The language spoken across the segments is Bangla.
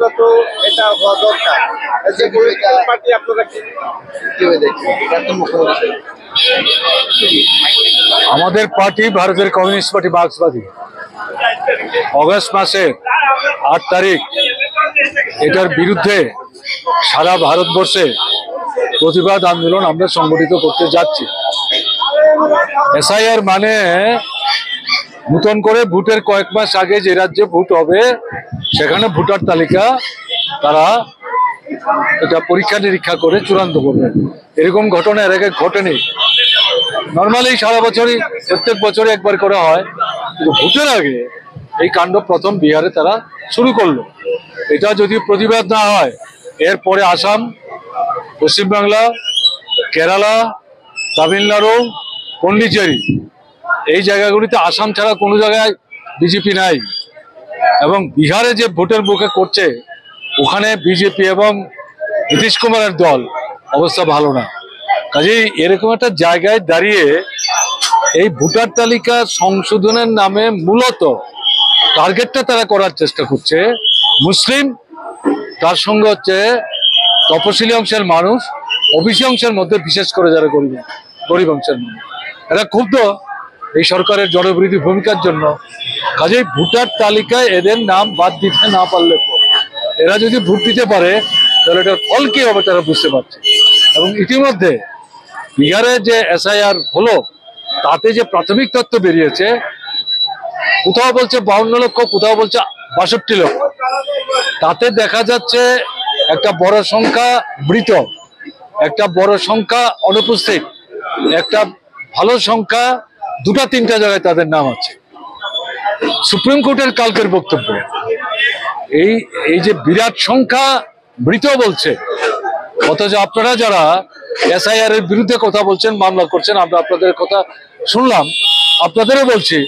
মূলত এটা হওয়া দরকার। যে পার্টি আপনারা কিভাবে দেখছেন? আমাদের পার্টি ভারতের কমিউনিস্ট পার্টি মার্ক্সবাদী অগস্ট মাসের 8 তারিখ এটার বিরুদ্ধে সারা ভারতবর্ষে প্রতিবাদ আন্দোলন আমরা সংগঠিত করতে যাচ্ছি। এসআইআর মানে নতুন করে ভোটের কয়েক মাস আগে যে রাজ্যে ভোট হবে সেখানে ভোটার তালিকা তারা এটা পরীক্ষা নিরীক্ষা করে চূড়ান্ত করবে। এরকম ঘটনা এর আগে ঘটেনি। নর্মালি সারা বছরই প্রত্যেক বছরে একবার করে হয়, কিন্তু ভোটের আগে এই কাণ্ড প্রথম বিহারে তারা শুরু করলো। এটা যদি প্রতিবাদ না হয় এরপরে আসাম, পশ্চিমবাংলা, কেরালা, তামিলনাড়ু, পন্ডিচেরি এই জায়গাগুলিতে আসাম ছাড়া কোনো জায়গায় বিজেপি নাই। এবং বিহারে যে ভোটের মুখে করছে ওখানে বিজেপি এবং নীতিশ কুমারের দল অবস্থা ভালো না। কাজেই এরকম একটা জায়গায় দাঁড়িয়ে এই ভোটার তালিকা সংশোধনের নামে মূলত টার্গেটটা তারা করার চেষ্টা করছে মুসলিম, তার সঙ্গে হচ্ছে তপশিলি অংশের মানুষ, ওবিসি অংশের মধ্যে বিশেষ করে যারা গরিব অংশের মানুষ। এরা ক্ষুব্ধ এই সরকারের জনবিরোধী ভূমিকার জন্য। কাজেই ভোটার তালিকায় এদের নাম বাদ দিতে না পারলে এরা যদি ভোট দিতে পারে তাহলে এটার ফল কি হবে তারা বুঝতে পারছে। এবং ইতিমধ্যে বিহারে যে এসআইআর হলো তাতে যে প্রাথমিক তথ্য বেরিয়েছে, কোথাও বলছে 52 লক্ষ, কোথাও বলছে 62 লক্ষ। তাতে দেখা যাচ্ছে একটা বড় সংখ্যা মৃত, একটা বড় সংখ্যা অনুপস্থিত, একটা ভালো সংখ্যা 2-3টা জায়গায় তাদের নাম আছে। সুপ্রিম কোর্টের কালকের বক্তব্য এই যে বিরাট সংখ্যা মৃত বলছে, অথচ আপনারা যারা এসআইআর এর বিরুদ্ধে কথা বলছেন, মামলা করছেন, আমরা আপনাদের কথা শুনলাম, আপনাদেরও বলছি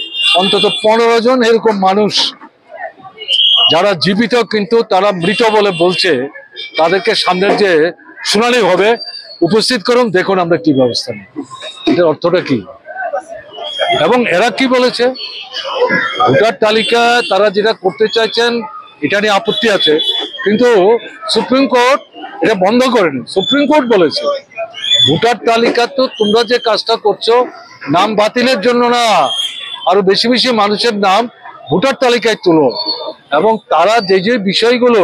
অন্তত 15 জন এরকম মানুষ যারা জীবিত কিন্তু তারা মৃত বলে বলছে, তাদেরকে সামনের যে শুনানি হবে উপস্থিত করুন, দেখুন আমরা কি ব্যবস্থা নিই। এটার অর্থটা কি? এবং এরা কি বলেছে, ভোটার তালিকা তারা যেটা করতে চাইছেন এটা নিয়ে আপত্তি আছে, কিন্তু সুপ্রিম কোর্ট এটা বন্ধ করেনি। সুপ্রিম কোর্ট বলেছে ভোটার তালিকা তো তোমরা যে কাজটা করছো নাম বাতিলের জন্য না, আরো বেশি বেশি মানুষের নাম ভোটার তালিকায় তুলো। এবং তারা যে যে বিষয়গুলো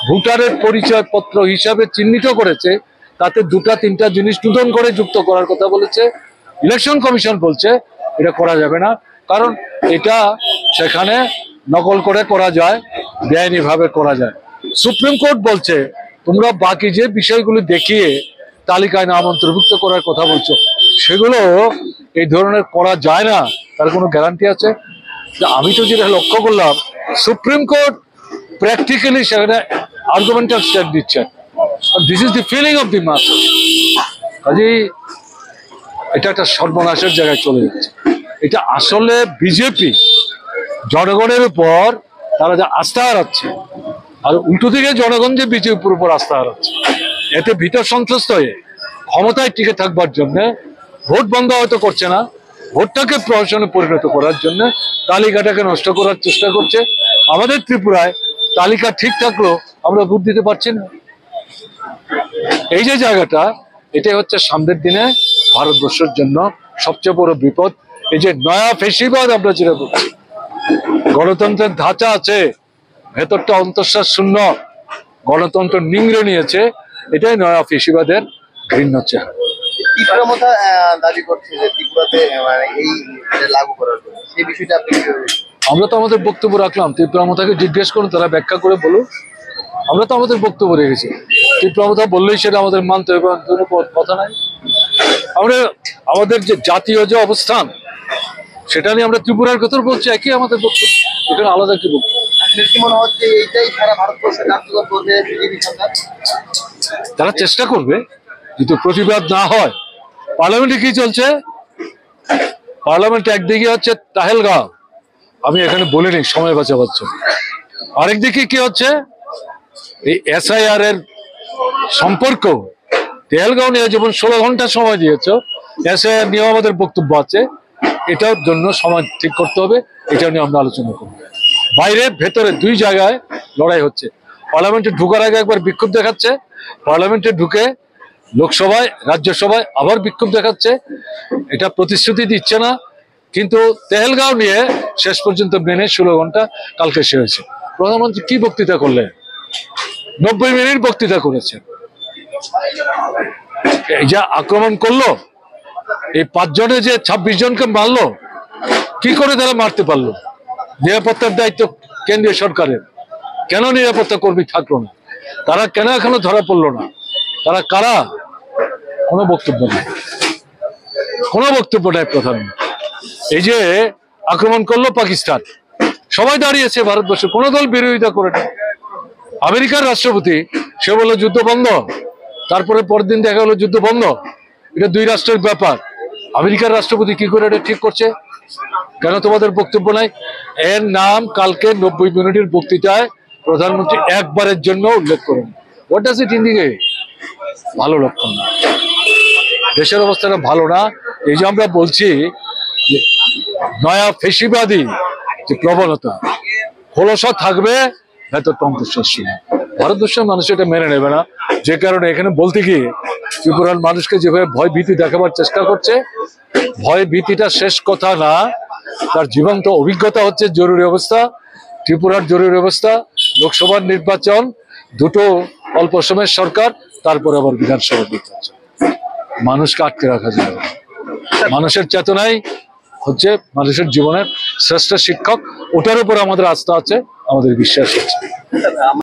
ভোটারের পরিচয়পত্র হিসাবে চিহ্নিত করেছে তাতে 2-3টা জিনিস নতুন করে যুক্ত করার কথা বলেছে। ইলেকশন কমিশন বলছে এটা করা যাবে না, কারণ এটা সেখানে নকল করে করা যায়, বেআইনি ভাবে করা যায়। সুপ্রিম কোর্ট বলছে তোমরা বাকি যে বিষয়গুলো দেখিয়ে তালিকায় নাম অন্তর্ভুক্ত করার কথা বলছো সেগুলো এই ধরনের করা যায় না, তার কোনো গ্যারান্টি আছে? আমি তো যেটা লক্ষ্য করলাম সুপ্রিম কোর্ট প্র্যাকটিক্যালি সেখানে আর্গুমেন্টাল স্ট্যান্ড দিচ্ছে। This is the feeling of the mass. কাজেই এটা একটা সর্বনাশের জায়গায় চলে যাচ্ছে। এটা আসলে বিজেপি জনগণের উপর তারা যে আস্থা হারাচ্ছে, আর উল্টো দিকে জনগণ যে বিজেপির উপর আস্থা হারাচ্ছে, এতে ভিতর সন্ত্রস্ত হয়ে ক্ষমতায় টিকে থাকবার জন্য ভোট বন্ধ হয়তো করছে না, ভোটটাকে প্রহসনে পরিণত করার জন্য তালিকাটাকে নষ্ট করার চেষ্টা করছে। আমাদের ত্রিপুরায় তালিকা ঠিক থাকলেও আমরা ভোট দিতে পারছি না। এই যে জায়গাটা, এটাই হচ্ছে সামনের দিনে ভারতবর্ষের জন্য সবচেয়ে বড় বিপদ। এই যে নয়া ফেসিবাদ আমরা যেটা বলছি, গণতন্ত্রের ধাঁচা আছে, ভেতরটা অন্তঃশ্বাস শূন্য, গণতন্ত্র নিংড়ে নিয়েছে, এটাই নয়া ফেসিবাদের ঘৃণ্য চেহারা। তীব্রমতা দাবি করছে যে ত্রিপুরাতে এই লাগু করার জন্য, সেই বিষয়টা আপনি আমরা তো আমাদের বক্তব্য রাখলাম, তীব্রমতাকে জিজ্ঞেস করুন, তারা ব্যাখ্যা করে বলুন। আমরা তো আমাদের বক্তব্য রেখেছি, তীব্রমতা বললেই সেটা আমাদের মানতে হবে কোনো কথা নাই। আমরা আমাদের যে জাতীয় যে অবস্থান সেটা নিয়ে আমরা ত্রিপুরার কথা বলছি, একই আমাদের বক্তব্য, এখানে আলাদা কি বক্তব্য? কি মনে হচ্ছে এইটাই সারা ভারতবর্ষে কার্যকর করবে বিজেপি সরকার? তারা চেষ্টা করবে, কিন্তু প্রতিবাদ না হয়। পার্লামেন্টে কি চলছে? পার্লামেন্টে একদিকে হচ্ছে তাহেলগাঁও, আমি এখানে বলিনি সময় বাঁচাবার জন্য, আরেকদিকে কি হচ্ছে এই এসআইআর এর সম্পর্ক। তেলগাঁও নিয়ে যেমন 16 ঘন্টা সময় দিয়েছ, এসআইআর নিয়েও আমাদের বক্তব্য আছে, এটার জন্য সময় ঠিক করতে হবে, এটা নিয়ে আমরা আলোচনা করব। বাইরে ভেতরে দুই জায়গায় লড়াই হচ্ছে। পার্লামেন্টে ঢুকার আগে একবার বিক্ষোভ দেখাচ্ছে, পার্লামেন্টে ঢুকে লোকসভায় রাজ্যসভায় আবার বিক্ষোভ দেখাচ্ছে। এটা প্রতিশ্রুতি দিচ্ছে না, কিন্তু তেহেলগাঁও নিয়ে শেষ পর্যন্ত মেনে 16 ঘন্টা কালকে শেষ হয়েছে। প্রধানমন্ত্রী কি বক্তৃতা করলেন? 90 মিনিট বক্তৃতা করেছেন। এই যে আক্রমণ করলো, এই 5 জনে যে 26 জনকে মারলো, কি করে তারা মারতে পারলো? নিরাপত্তার দায়িত্ব কেন্দ্রীয় সরকারের, কেন নিরাপত্তা কর্মী থাকলো না? তারা কেন এখনো ধরা পড়লো না? তারা কারা? কোনো বক্তব্য নেই, কোনো বক্তব্য নেই প্রধানমন্ত্রী। এই যে আক্রমণ করলো পাকিস্তান, সবাই দাঁড়িয়েছে, ভারতবর্ষে কোনো দল বিরোধিতা করে না। আমেরিকার রাষ্ট্রপতি সে বললো যুদ্ধ বন্ধ, তারপরে পরের দিন দেখা গেলো যুদ্ধ বন্ধ। এটা 2 রাষ্ট্রের ব্যাপার। আমেরিকার রাষ্ট্রপতি কি করে এটা ঠিক করছে? কেন তোমাদের বক্তব্য নাই? এর নাম কালকে 90 মিনিটের বক্তৃতায় প্রধানমন্ত্রী একবারের জন্য উল্লেখ করেন। What does it indicate? ভালো লক্ষণ না, দেশের অবস্থাটা ভালো না। এই যে আমরা বলছি যে নয়া ফেসিবাদী যে প্রবণতা, খোলসা থাকবে, ভেতর টঙ্কশ্বাস শুনে। ভারতবর্ষের মানুষ এটা মেনে নেবে না। যে কারণে এখানে বলতে গিয়ে ত্রিপুরার মানুষকে যেভাবে ভয় ভীতি দেখাবার চেষ্টা করছে, ভয় ভীতিটা শেষ কথা না, তার জীবন্ত অভিজ্ঞতা হচ্ছে জরুরি অবস্থা। ত্রিপুরার জরুরি অবস্থা, লোকসভার নির্বাচন, দুটো অল্প সময়ের সরকার, তারপরে আবার বিধানসভা নির্বাচন। মানুষকে আটকে রাখা যাবে না। মানুষের চেতনাই হচ্ছে মানুষের জীবনের শ্রেষ্ঠ শিক্ষক। ওটার উপর আমাদের আস্থা আছে, আমাদের বিশ্বাস আছে।